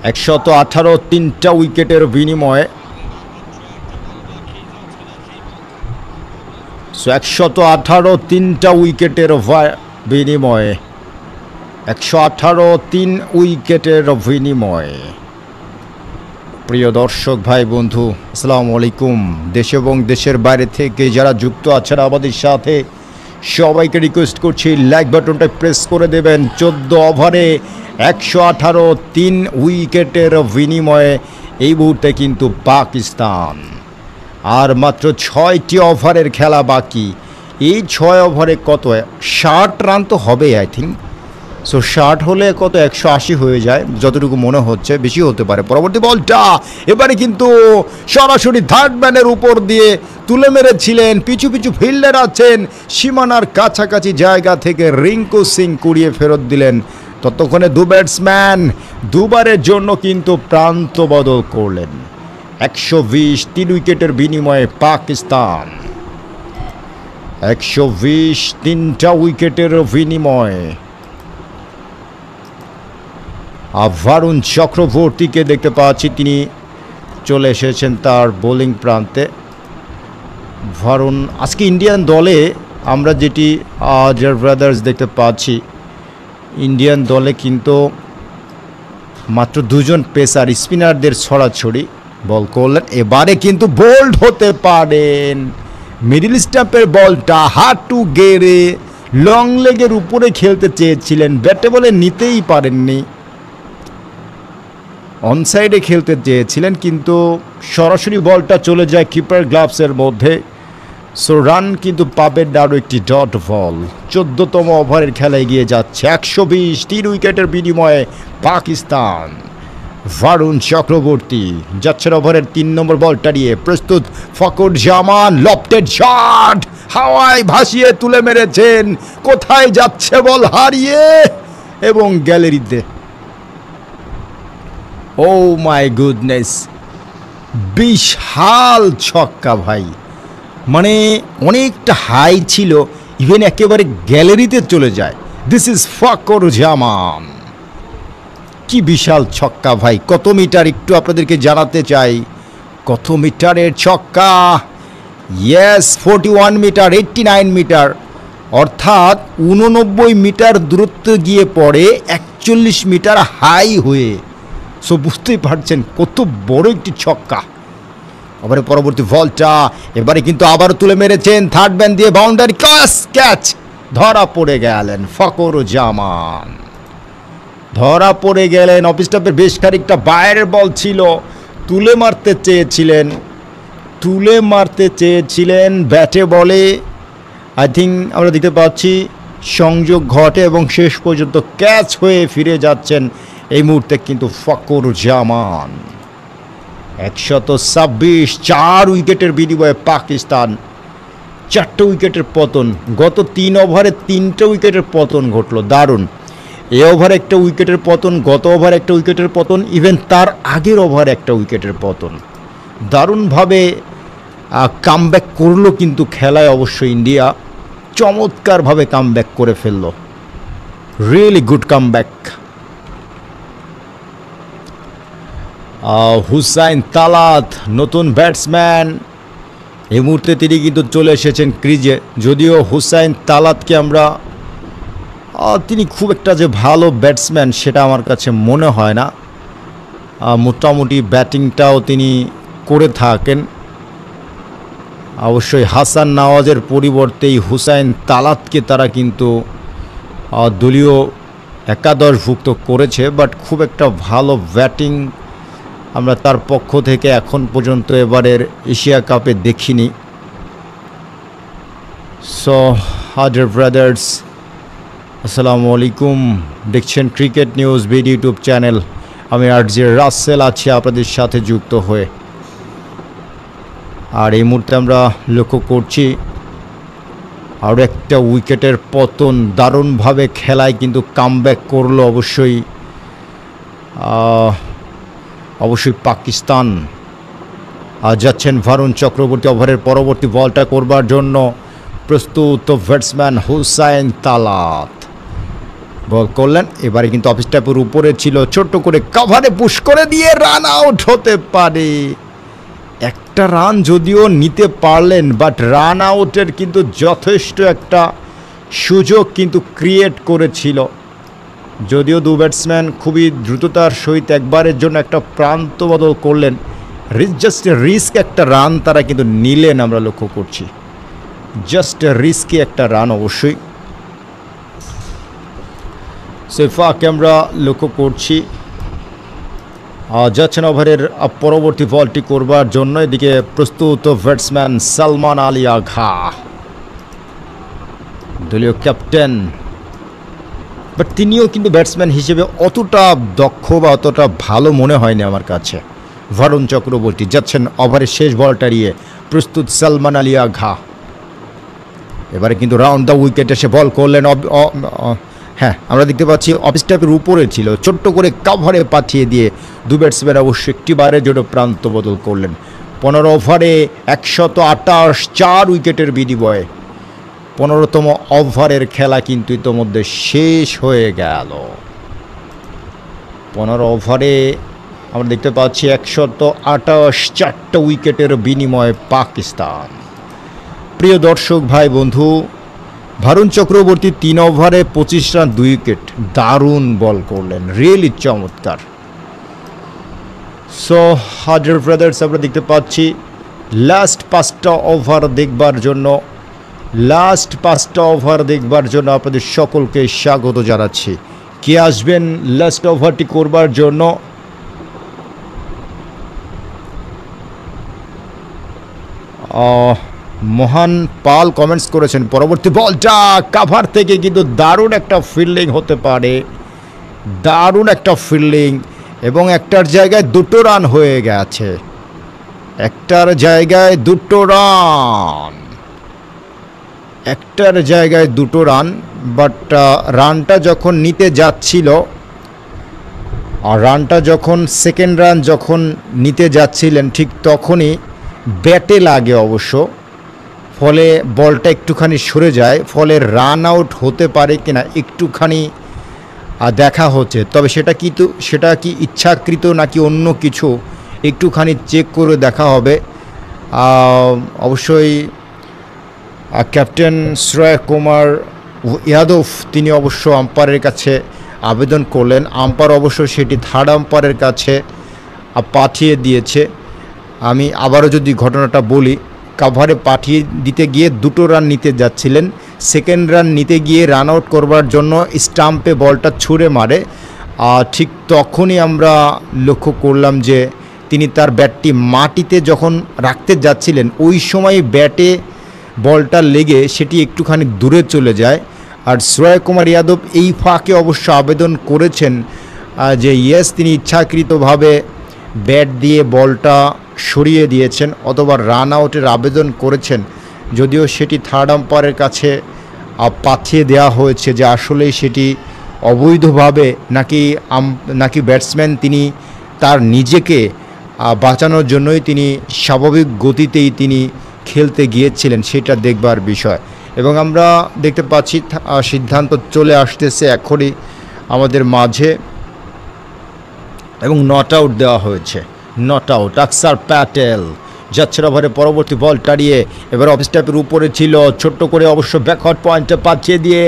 118 তিনটা উইকেটের বিনিময়ে 118 তিনটা উইকেটের বিনিময়ে 118 তিন উইকেটের বিনিময়ে। প্রিয় দর্শক ভাই বন্ধু, আসসালামু আলাইকুম। দেশ এবং দেশের বাইরে থেকে যারা যুক্ত আছেন আমাদের সাথে সবাইকে রিকোয়েস্ট করছি লাইক বাটনটা প্রেস করে দেবেন। 14 ওভারে 118 তিন উইকেটের বিনিময়ে এই মুহূর্তে কিন্তু পাকিস্তান। আর মাত্র 6টি ওভারের খেলা বাকি। এই 6 ওভারে কত 60 রান তো হবে আই থিঙ্ক। সো 60 হলে কত 180 হয়ে যায় যতটুকু মনে হচ্ছে, বেশি হতে পারে। পরবর্তী বলটা এবারে কিন্তু সরাসরি থার্ড ম্যানের উপর দিয়ে তুলে মেরেছিলেন। পিছু পিছু ফিল্ডার আছেন, সীমানার কাছাকাছি জায়গা থেকে রিঙ্কু সিং কুড়িয়ে ফেরত দিলেন। ততক্ষণে দু ব্যাটসম্যান দুবারের জন্য কিন্তু প্রান্ত বদল করলেন। 120 তিন উইকেটের বিনিময়ে পাকিস্তান। 120 তিনটা উইকেটের বিনিময়ে। ভারুণ চক্রবর্তীকে দেখতে পাচ্ছি, তিনি চলে এসেছেন তার বোলিং প্রান্তে। ভারুণ আজকে ইন্ডিয়ান দলে আমরা যেটি ব্রাদার্স দেখতে পাচ্ছি, ইন্ডিয়ান দলে কিন্তু মাত্র দুজন পেসার স্পিনারদের ছড়াছড়ি বল করলেন। এবারে কিন্তু বোল্ড হতে পারেন। মিডল স্টাম্পের বলটা হাঁটু গেড়ে লং লেগের উপরে খেলতে চেয়েছিলেন, ব্যাটে বলে নিতেই পারেননি। অনসাইডে খেলতে চেয়েছিলেন কিন্তু সরাসরি বলটা চলে যায় কিপার গ্লাভসের মধ্যে। সো রান কিন্তু পাবেন আরও একটি ডট বল। 14তম ওভারের খেলা এগিয়ে যাচ্ছে 120 তিন উইকেটের বিনিময়ে পাকিস্তান। ভারুণ চক্রবর্তী যাচ্ছেন ওভারের 3 নম্বর বলটা নিয়ে। প্রস্তুত ফকর জামান, লফটেড শট হাওয়ায় ভাসিয়ে তুলে মেরেছেন। কোথায় যাচ্ছে বল হারিয়ে এবং গ্যালারিতে। ও মাই গুডনেস, বিশাল ছক্কা ভাই, মানে অনেকটা হাই ছিল, ইভেন একেবারে গ্যালারিতে চলে যায়। দিস ইজ ফকর জামান। কি বিশাল ছক্কা ভাই। কত মিটার একটু আপনাদেরকে জানাতে চাই, কত মিটারের ছক্কা। ইয়েস, 41 মিটার, 89 মিটার, অর্থাৎ 89 মিটার দূরত্ব গিয়ে পড়ে 41 মিটার হাই হয়ে। সো বুঝতেই পারছেন কত বড় একটি ছক্কা। এবারে পরবর্তী বলটা এবারে কিন্তু আবারও তুলে মেরেছেন থার্ড ম্যান দিয়ে, বাউন্ডারি ক্যাচ। ধরা পড়ে গেলেন ফকর জামান, ধরা পড়ে গেলেন। অফ স্টাম্পের বেশ খানিকটা বাইরের বল ছিল, তুলে মারতে চেয়েছিলেন ব্যাটে বলে। আই থিঙ্ক আমরা দেখতে পাচ্ছি সংযোগ ঘটে এবং শেষ পর্যন্ত ক্যাচ হয়ে ফিরে যাচ্ছেন এই মুহূর্তে কিন্তু ফকর জামান। 126 4 উইকেটের বিনিময়ে পাকিস্তান। 4টে উইকেটের পতন, গত 3 ওভারে 3টে উইকেটের পতন ঘটলো। দারুণ। এ ওভারে একটা উইকেটের পতন, গত ওভারে একটা উইকেটের পতন, ইভেন তার আগের ওভারে একটা উইকেটের পতন। দারুণভাবে কামব্যাক করলো কিন্তু খেলায় অবশ্যই ইন্ডিয়া চমৎকারভাবে কামব্যাক করে ফেললো। Really good comeback. Hussain Talat নতুন ব্যাটসম্যান, এই মুহূর্তে তিনি কিন্তু চলে এসেছেন ক্রিজে। যদিও হুসাইন তালাতকে আমরা তিনি খুব একটা যে ভালো ব্যাটসম্যান সেটা আমার কাছে মনে হয় না। মোটামুটি ব্যাটিংটাও তিনি করে থাকেন। অবশ্যই হাসান নওয়াজের পরিবর্তেই হুসাইন তালাতকে তারা কিন্তু দলীয় একাদশভুক্ত করেছে, বাট খুব একটা ভালো ব্যাটিং আমরা তার পক্ষ থেকে এখন পর্যন্ত এবারের এশিয়া কাপে দেখিনি। সো হাজার ব্রাদার্স, আসসালামু আলাইকুম। দেখছেন cricket news BD YouTube channel. আমি আরজে রাসেল আছি আপনাদের সাথে যুক্ত হয়ে। আর এই মুহূর্তে আমরা লক্ষ্য করছি আরও একটা উইকেটের পতন। দারুণভাবে খেলায় কিন্তু কামব্যাক করলো অবশ্যই পাকিস্তান। যাচ্ছেন ভারুণ চক্রবর্তী ওভারের পরবর্তী বলটা করবার জন্য। প্রস্তুত ব্যাটসম্যান হুসাইন তালাত। বল করলেন। এবারে কিন্তু অফ স্ট্যাম্পের উপরে ছিল, ছোট্ট করে কভারে পুশ করে দিয়ে রান আউট হতে পারে। একটা রান যদিও নিতে পারলেন, বাট রান আউটের কিন্তু যথেষ্ট একটা সুযোগ কিন্তু ক্রিয়েট করেছিল। যদিও দু ব্যাটসম্যান খুবই দ্রুততার সহিত একবারের জন্য একটা প্রান্ত বদল করলেন, জাস্ট রিস্ক একটা রান তারা কিন্তু নিলেন, আমরা লক্ষ্য করছি। জাস্ট রিস্কি একটা রান অবশ্যই। সেফাকে আমরা লক্ষ্য করছি যাচ্ছেন ওভারের পরবর্তী বলটি করবার জন্য। এদিকে প্রস্তুত ব্যাটসম্যান সালমান আলী আঘা, দলীয় ক্যাপ্টেন, বাট তিনিও কিন্তু ব্যাটসম্যান হিসেবে অতটা দক্ষ বা অতটা ভালো মনে হয়নি আমার কাছে। ভারুণ চক্রবর্তী যাচ্ছেন ওভারের শেষ বলটা নিয়ে, প্রস্তুত সালমান আলী আঘা। এবারে কিন্তু রাউন্ড দ্য উইকেট এসে বল করলেন। হ্যাঁ, আমরা দেখতে পাচ্ছি অফ স্ট্যাম্পের উপরে ছিল, ছোট্ট করে কাভারে পাঠিয়ে দিয়ে দু ব্যাটসম্যান অবশ্য একটি বারের জন্য প্রান্ত বদল করলেন। 15 ওভারে 128, 4 উইকেটের বিনিময়ে 15তম ওভারের খেলা কিন্তু ইতোমধ্যে শেষ হয়ে গেল। 15 ওভারে আমরা দেখতে পাচ্ছি 128, 4টা উইকেটের বিনিময়ে পাকিস্তান। প্রিয় দর্শক ভাই বন্ধু, ভারুণ চক্রবর্তী 3 ওভারে 25 রান 2 উইকেট, দারুণ বল করলেন, রিয়েলি চমৎকার। সো হাজার ব্রাদার্স আমরা দেখতে পাচ্ছি লাস্ট 5টা ওভার দেখবার জন্য আপনাদের সকলকে স্বাগত জানাচ্ছি। কে আসবেন লাস্ট ওভারটি করবার জন্য? মহান পাল কমেন্টস করেছেন পরবর্তী বলটা কাভার থেকে কিন্তু দারুণ একটা ফিল্ডিং হতে পারে, দারুণ একটা ফিল্ডিং, এবং একটার জায়গায় 2টো রান হয়ে গেছে, একটার জায়গায় 2টো রান, বাট রানটা যখন নিতে যাচ্ছিল, আর রানটা যখন সেকেন্ড রান যখন নিতে যাচ্ছিলেন ঠিক তখনই ব্যাটে লাগে অবশ্য, ফলে বলটা একটুখানি সরে যায়, ফলে রান আউট হতে পারে কিনা একটুখানি দেখা হচ্ছে। তবে সেটা কি ইচ্ছাকৃত নাকি অন্য কিছু একটুখানি চেক করে দেখা হবে। অবশ্যই ক্যাপ্টেন শ্রেয়া কুমার যাদব তিনি অবশ্য আম্পায়ারের কাছে আবেদন করলেন, আম্পায়ার অবশ্য সেটি থার্ড আম্পায়ারের কাছে পাঠিয়ে দিয়েছে। আমি আবারও যদি ঘটনাটা বলি, কাভারে পাঠিয়ে দিতে গিয়ে 2টো রান নিতে যাচ্ছিলেন, সেকেন্ড রান নিতে গিয়ে রান আউট করবার জন্য স্টাম্পে বলটা ছুঁড়ে মারে। ঠিক তখনই আমরা লক্ষ্য করলাম যে তিনি তার ব্যাটটি মাটিতে যখন রাখতে যাচ্ছিলেন, ওই সময় ব্যাটে বলটা লেগে সেটি একটুখানি দূরে চলে যায়। আর শ্রেয়া কুমার যাদব এই ফাঁকে অবশ্য আবেদন করেছেন যে ইয়েস, তিনি ইচ্ছাকৃতভাবে ব্যাট দিয়ে বলটা সরিয়ে দিয়েছেন অথবা রান আউটের আবেদন করেছেন, যদিও সেটি থার্ড আম্পায়ারের কাছে পাঠিয়ে দেওয়া হয়েছে যে আসলেই সেটি অবৈধভাবে নাকি ব্যাটসম্যান তিনি তার নিজেকে বাঁচানোর জন্যই তিনি স্বাভাবিক গতিতেই তিনি খেলতে গিয়েছিলেন, সেটা দেখবার বিষয়। এবং আমরা দেখতে পাচ্ছি সিদ্ধান্ত চলে আসতেছে এখনই আমাদের মাঝে, এবং নট আউট দেওয়া হয়েছে। নট আউট আকসার প্যাটেল যাচ্ছেন ওভারে পরবর্তী বল টাড়িয়ে, এবার অফ স্ট্যাম্পের উপরে ছিল, ছোট্ট করে অবশ্য ব্যাকওয়ার্ড পয়েন্টে পাঠিয়ে দিয়ে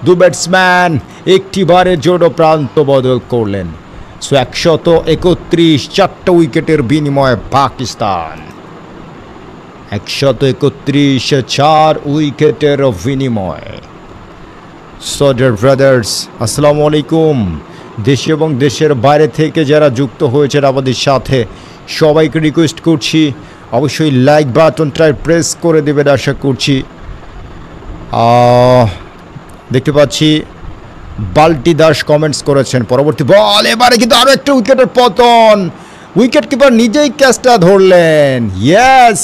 দু ব্যাটসম্যান একটি বারের জন্য প্রান্ত বদল করলেন। সো 131, 4টা উইকেটের বিনিময়ে পাকিস্তান। 131, 4 উইকেটের বিনিময়ে। সো ডিয়ার ব্রাদার্স, আসসালামু আলাইকুম। দেশে এবং দেশের বাইরে থেকে যারা যুক্ত হয়েছেন আমাদের সাথে সবাইকে রিকোয়েস্ট করছি অবশ্যই লাইক বাটনটায় প্রেস করে দেবেন আশা করছি। দেখতে পাচ্ছি বাল্টি দাস কমেন্টস করেছেন পরবর্তী বল, এবারে কিন্তু আরও একটা উইকেটের পতন, উইকেট কিপার নিজেই ক্যাচটা ধরলেন। ইয়েস,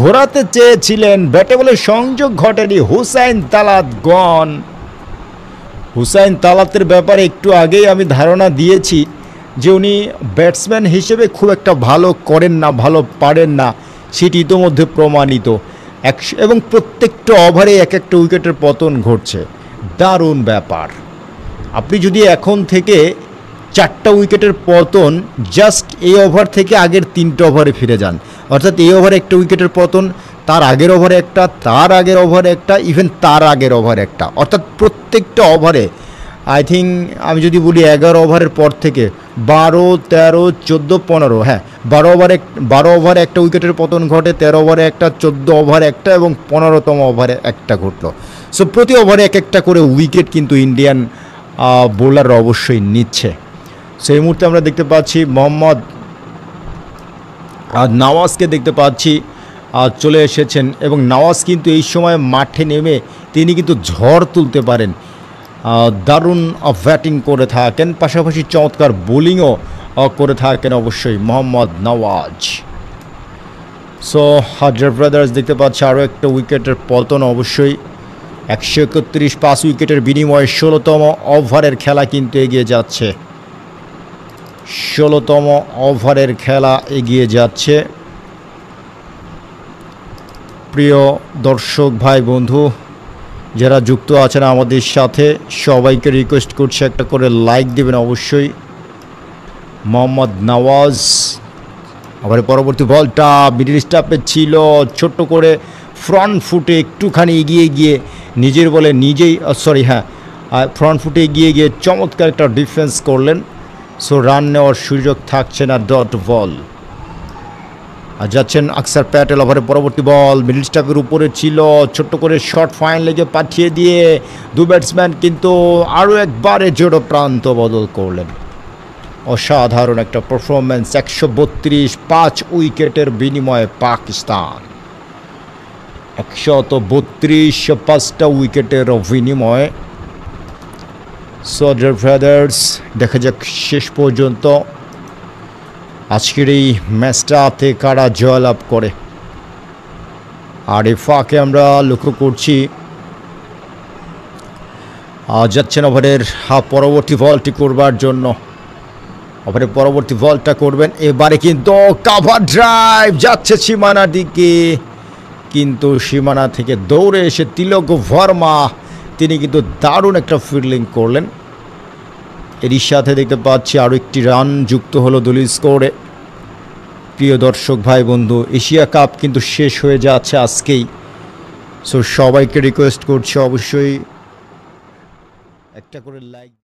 ঘোরাতে চেয়েছিলেন, ব্যাটে বলে সংযোগ ঘটেনি। হুসাইন তালাত গন। হুসাইন তালাতের ব্যাপারে একটু আগেই আমি ধারণা দিয়েছি যে উনি ব্যাটসম্যান হিসেবে খুব একটা ভালো করেন না, ভালো পারেন না, সেটি ইতোমধ্যে প্রমাণিত। এবং প্রত্যেকটা ওভারে এক একটা উইকেটের পতন ঘটছে, দারুণ ব্যাপার। আপনি যদি এখন থেকে 4টা উইকেটের পতন জাস্ট এই ওভার থেকে আগের 3টে ওভারে ফিরে যান, অর্থাৎ এই ওভারে একটা উইকেটের পতন, তার আগের ওভারে একটা, তার আগের ওভারে একটা, ইভেন তার আগের ওভারে একটা, অর্থাৎ প্রত্যেকটা ওভারে আই থিঙ্ক আমি যদি বলি 11 ওভারের পর থেকে 12, 13, 14, 15, হ্যাঁ 12 ওভারে একটা উইকেটের পতন ঘটে, 13 ওভারে একটা, 14 ওভারে একটা এবং 15তম ওভারে একটা ঘটলো। সো প্রতি ওভারে এক একটা করে উইকেট কিন্তু ইন্ডিয়ান বোলাররা অবশ্যই নিচ্ছে। সো এই মুহূর্তে আমরা দেখতে পাচ্ছি মোহাম্মদ নওয়াজকে দেখতে পাচ্ছি চলে এসেছেন, এবং নওয়াজ কিন্তু এই সময় মাঠে নেমে তিনি কিন্তু ঝড় তুলতে পারেন, দারুণ ব্যাটিং করে থাকেন, পাশাপাশি চমৎকার বোলিংও করে থাকেন অবশ্যই মোহাম্মদ নওয়াজ। সো হাজার ব্রাদার্স দেখতে পাচ্ছি আরও একটা উইকেটের পতন অবশ্যই। 131 5 উইকেটের বিনিময়ে 16তম ওভারের খেলা কিন্তু এগিয়ে যাচ্ছে, 16তম ওভারের খেলা এগিয়ে যাচ্ছে। প্রিয় দর্শক ভাই বন্ধু যারা যুক্ত আছেন আমাদের সাথে, সবাইকে রিকোয়েস্ট করছি একটা করে লাইক দেবেন অবশ্যই। মোহাম্মদ নওয়াজ আবার পরবর্তী বলটা মিডল স্টাম্পে ছিল, ছোট্ট করে ফ্রন্ট ফুটে একটুখানি এগিয়ে গিয়ে নিজের বলে নিজেই ফ্রন্ট ফুটে এগিয়ে গিয়ে চমৎকার একটা ডিফেন্স করলেন। সো রান নেওয়ার সুযোগ থাকছে না, ডট বল। আর যাচ্ছেন আকসার প্যাটেল, ওভারে পরবর্তী বল মিডল স্টাম্পের উপরে ছিল, ছোট্ট করে শর্ট ফাইন লেগে পাঠিয়ে দিয়ে দু ব্যাটসম্যান কিন্তু আরও একবারে জোড়ো প্রান্ত বদল করলেন। অসাধারণ একটা পারফরমেন্স, 132 5 উইকেটের বিনিময়ে পাকিস্তান, 132 5টা উইকেটের বিনিময়ে। সো ব্রাদার্স দেখা যাক শেষ পর্যন্ত আজকের এই ম্যাচটাতে কারা জয়লাভ করে। আর এই ফাঁকে আমরা লক্ষ্য করছি যাচ্ছেন ওভারের পরবর্তী বলটি করবার জন্য, ওভারের পরবর্তী বলটা করবেন এবারে, কিন্তু কাভার ড্রাইভ যাচ্ছে সীমানার দিকে, কিন্তু সীমানা থেকে দৌড়ে এসে তিলক ভার্মা তিনি কিন্তু দারুণ একটা ফিল্ডিং করলেন। এরই সাথে দেখতে পাচ্ছি আরও একটি রান যুক্ত হলো দলীয় স্কোরে। প্রিয় দর্শক ভাই বন্ধু, এশিয়া কাপ কিন্তু শেষ হয়ে যাচ্ছে আজকেই। সো সবাইকে রিকোয়েস্ট করছি অবশ্যই একটা করে লাইক